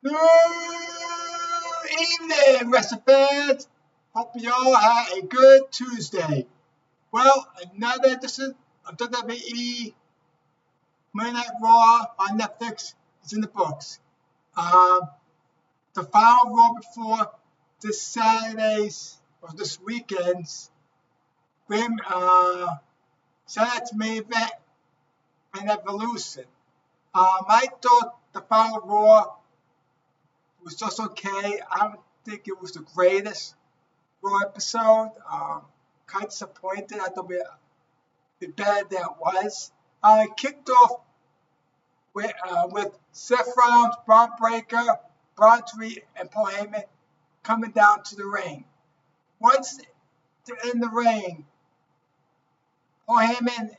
Good evening, wrestling fans. Hope you all had a good Tuesday. Well, another edition of WWE Monday Night Raw on Netflix is in the books. Um, the final Raw before this Saturday's or this weekend's Saturday's main event and Evolution. I thought the final Raw was just okay. I don't think it was the greatest Raw episode. Kind of disappointed. I thought it would be better than it was. It kicked off with Seth Rollins, Braun Breaker, Braun Treat, and Paul Heyman coming down to the ring. Once they're in the ring, Paul Heyman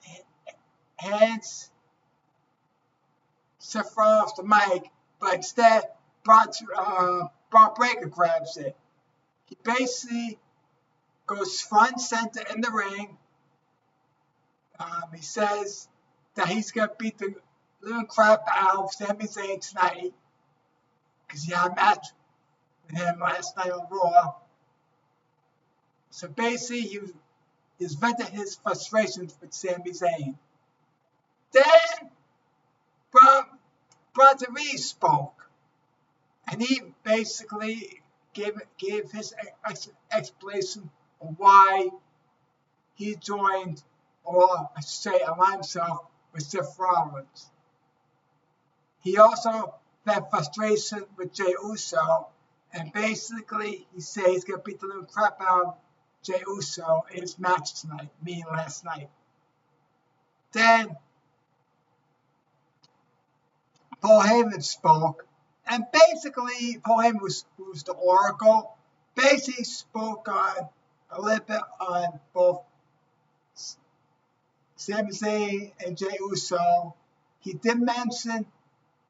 hands Seth Rollins the mic, but instead Braun Breaker grabs it. He basically goes front and center in the ring. He says that he's going to beat the living crap out of Sami Zayn tonight because he had a match with him last night on Raw. So basically, he's venting his frustrations with Sami Zayn. Then, Braun spoke, and he basically gave his explanation of why he joined, or I should say, aligned himself with Seth Rollins. He also had frustration with Jey Uso, and basically he said he's going to beat the living crap out of Jey Uso in his match tonight, meaning last night. Then Paul Heyman spoke, and basically Paul Heyman was the Oracle. Basically spoke on a little bit on both Sami Zayn and Jey Uso. He did mention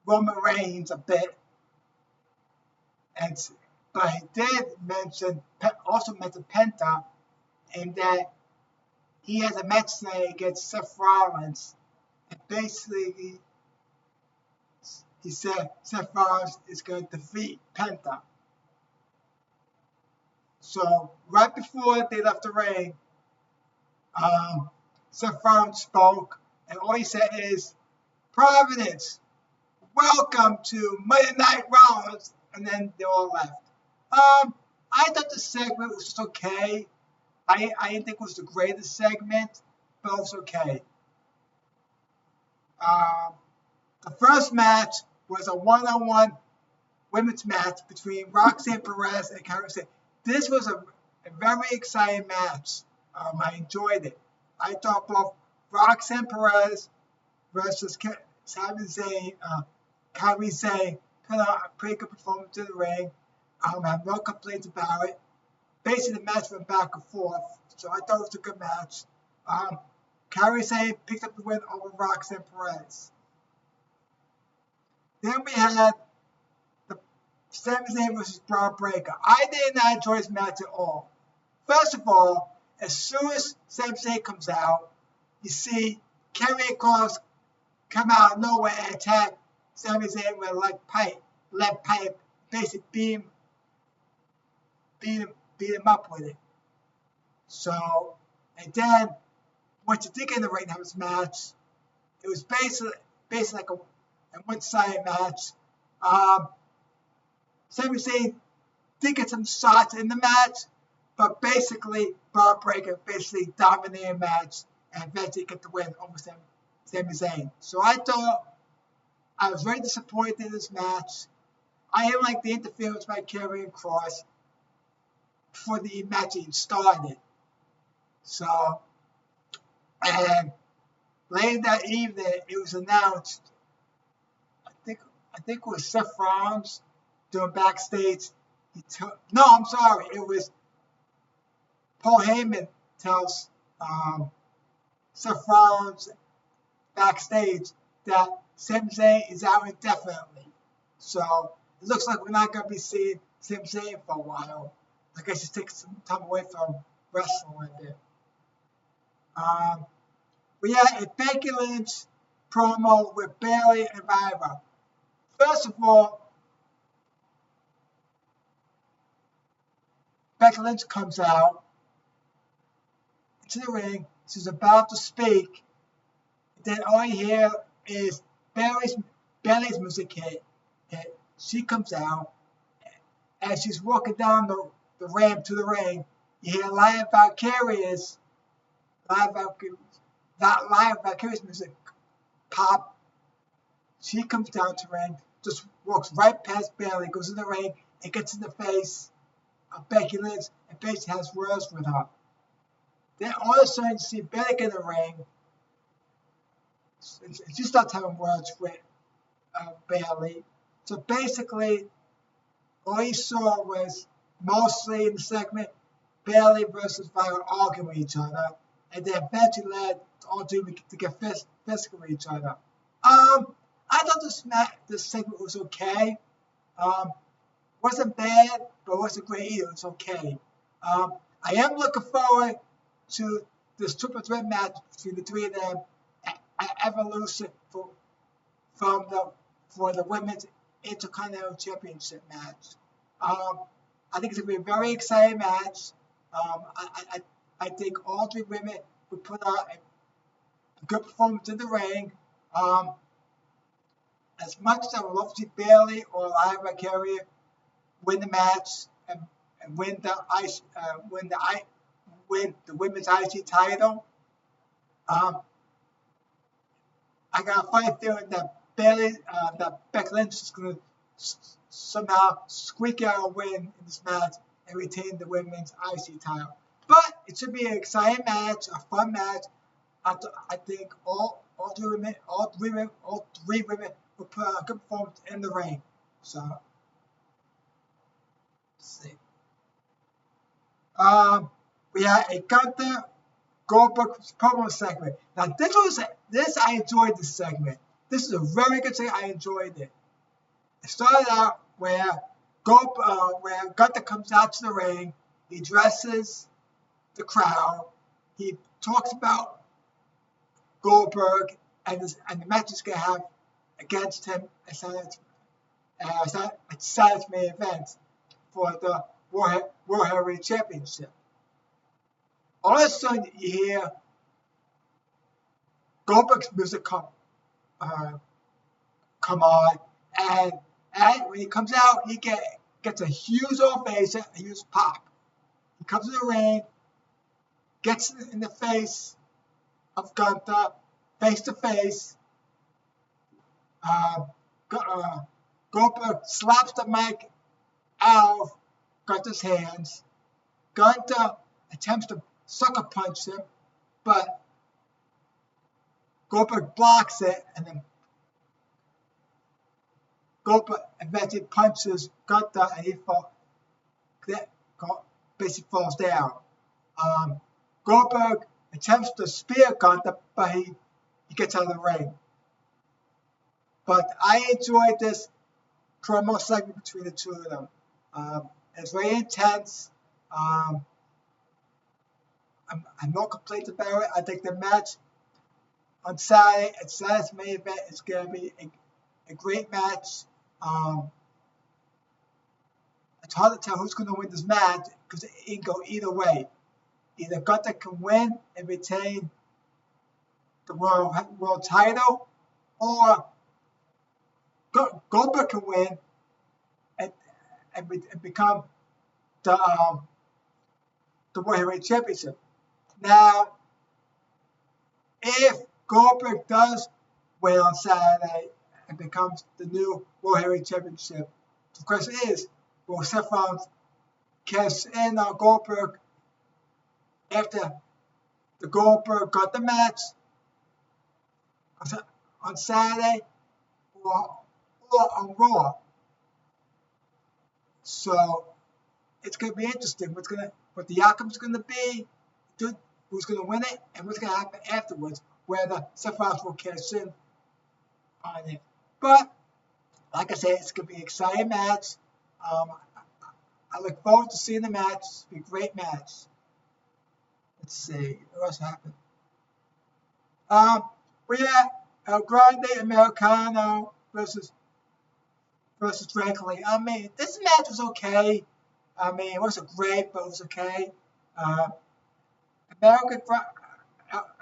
Roman Reigns a bit, but he did also mention Penta, and that he has a match tonight against Seth Rollins. And basically, he said Seth Rollins is going to defeat Penta. So right before they left the ring, Seth Rollins spoke, and all he said is, "Providence, welcome to Monday Night Raw," and then they all left. I thought the segment was just okay. I didn't think it was the greatest segment, but it was okay. The first match was a one-on-one women's match between Roxanne Perez and Kairi Sane. This was a very exciting match. I enjoyed it. I thought both Roxanne Perez versus Sami Zayn, Kairi Sane put out a pretty good performance in the ring. I have no complaints about it. Basically, the match went back and forth, so I thought it was a good match. Kairi Sane picked up the win over Roxanne Perez. Then we had the Sami Zayn versus Braun Breaker. I did not enjoy this match at all. First of all, as soon as Sami Zayn comes out, you see Karrion Kross come out of nowhere and attack Sami Zayn with a lead pipe, basically beat him up with it. So, and then once you did get in the ring to have this match, it was basically like a one-sided match. Sami Zayn did get some shots in the match, but basically Braun Breaker basically dominated the match and eventually get the win over Sami Zayn. So I thought I was very disappointed in this match. I didn't like the interference by Karrion Kross before the match even started. So, and later that evening, it was announced. I think it was Seth Rollins doing backstage. No, I'm sorry. It was Paul Heyman tells Seth Rollins backstage that Sami Zayn is out indefinitely. So it looks like we're not going to be seeing Sami Zayn for a while. I guess he's taking some time away from wrestling a bit. We had a Becky Lynch promo with Bayley and Viva. First of all, Becky Lynch comes out into the ring. She's about to speak. Then all you hear is Bayley's music hit. She comes out. As she's walking down the ramp to the ring, you hear Lion Valkyrie's music pop. She comes down to the ring, just walks right past Bayley, goes in the ring, and gets in the face of Becky Lynch, and basically has words with her. Then all of a sudden, you see Bayley get in the ring. She starts having words with Bayley. So basically, all you saw was mostly in the segment Bayley versus Violet arguing with each other, and then eventually led all two to get physical with each other. I thought this segment was okay. Wasn't bad, but wasn't great either. It was okay. I am looking forward to this triple threat match between the three of them at Evolution for the women's Intercontinental Championship match. I think it's going to be a very exciting match. I think all three women will put out a good performance in the ring. As much as I would love to see Bayley or Lion Valkyrie win the match and win the women's IC title, I got a funny feeling that Becky Lynch is going to somehow squeak out a win in this match and retain the women's IC title. But it should be an exciting match, a fun match. I think all three women will put a good performance in the ring. So, let's see. We had a Gunther Goldberg promo segment. Now this I enjoyed this segment. This is a very good segment. I enjoyed it. It started out where Gunther comes out to the ring. He addresses the crowd. He talks about Goldberg and the match he's going to have against him as Saturday's main event for the World Heavyweight Championship. All of a sudden, you hear Goldberg's music come on, and when he comes out, he gets a huge ovation, a huge pop. He comes in the ring, gets in the face of Gunther, face to face. Goldberg slaps the mic out of Gunther's hands. Gunther attempts to sucker punch him, but Goldberg blocks it, and then Goldberg eventually punches Gunther, and he basically falls down. Goldberg attempts to spear Gunther, but he gets out of the ring. But I enjoyed this promo segment between the two of them. It's very intense. I'm no complaints about it. I think the match on Saturday at Saturday's main event is going to be a great match. It's hard to tell who's going to win this match because it can go either way. Either Gunther can win and retain the world title, or Goldberg can win and become the World Heavyweight Championship. Now, if Goldberg does win on Saturday and becomes the new World Heavyweight Championship, the question is, will Seth Rollins cash in on Goldberg after the Goldberg got the match on Saturday or on Raw? So it's going to be interesting. What the outcome's going to be, who's going to win it, and what's going to happen afterwards, whether Seth Rollins will cash in on it. But like I said, it's going to be an exciting match. I look forward to seeing the match. It's going to be a great match. Let's see what else happened. We had El Grande Americano versus Frank Lee. I mean, this match was okay. I mean, it wasn't great, but it was okay. American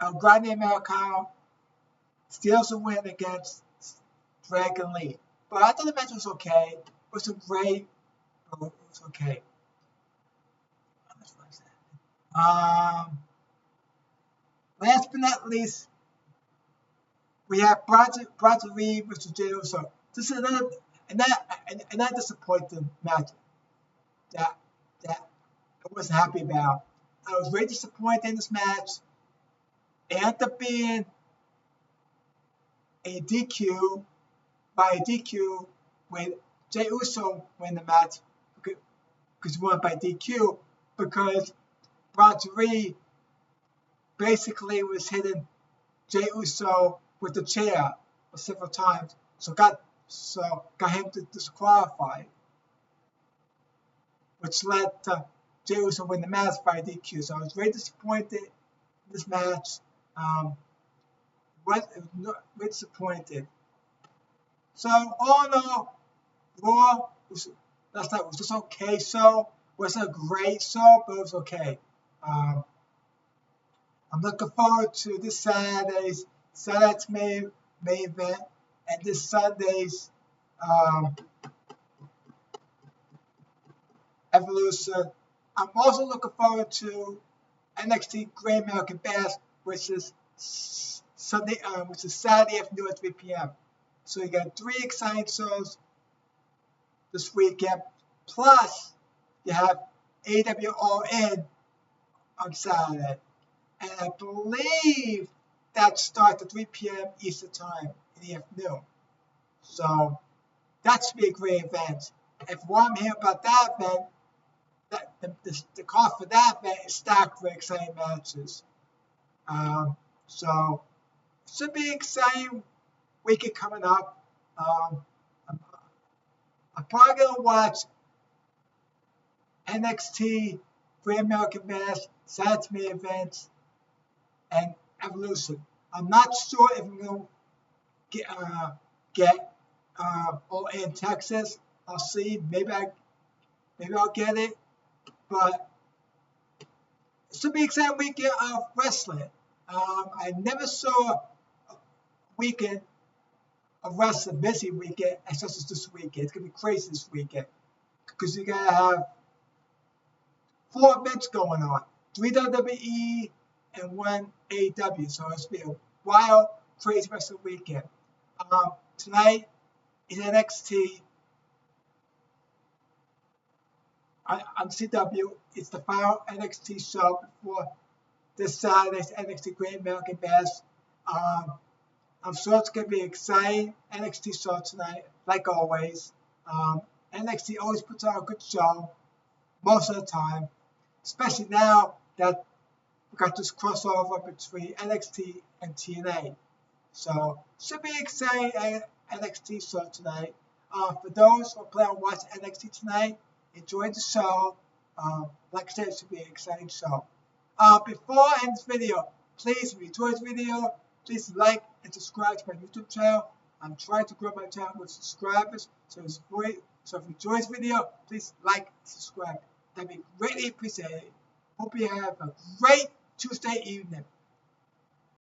El Grande Americano steals a win against Dragon Lee. But I thought the match was okay. It wasn't great, but it was okay. Last but not least, we have Bronson Reed versus Jey Uso. This is another disappointing match that I wasn't happy about. I was very disappointed in this match. It ended up being a DQ by a DQ with Jey Uso win the match because he won by DQ because Bronson Reed basically was hitting Jey Uso with the chair several times, so got him disqualified, which led to Jey Uso win the match by DQ. So I was very disappointed in this match. Very disappointed. So all in all, Raw last night was just okay. So wasn't a great show, but it was okay. I'm looking forward to this Saturday's main event and this Sunday's Evolution. I'm also looking forward to NXT Great American Bash, which is Saturday afternoon at 3 p.m. So you got 3 exciting shows this weekend. Plus, you have AEW All In on Saturday. And I believe that starts at 3 p.m. Eastern Time in the afternoon. So that should be a great event. If you want to hear about that event, the cost for that event is stacked with exciting matches. So it should be an exciting weekend coming up. I'm probably going to watch NXT Great American Bash, Saturday main events, and Evolution. I'm not sure if I'm going to get All In Texas. I'll see. Maybe I'll get it. But it should be an exciting weekend of wrestling. I never saw a weekend of wrestling, busy weekend, as such as this weekend. It's going to be crazy this weekend. Because you're going to have 4 events going on. 3 WWE and 1 AEW. So it's going to be a wild, crazy wrestling weekend. Tonight is NXT on CW. It's the final NXT show before this Saturday's NXT Great American Bash. I'm sure it's going to be an exciting NXT show tonight, like always. NXT always puts on a good show most of the time, especially now that we got this crossover between NXT and TNA. So, should be an exciting NXT show tonight. For those who plan on watching NXT tonight, enjoy the show. Like I said, it should be an exciting show. Before I end this video, please, if you enjoyed this video, please like and subscribe to my YouTube channel. I'm trying to grow my channel with subscribers, so it's great. So if you enjoyed this video, please like and subscribe. That'd be greatly appreciated. Hope you have a great Tuesday evening.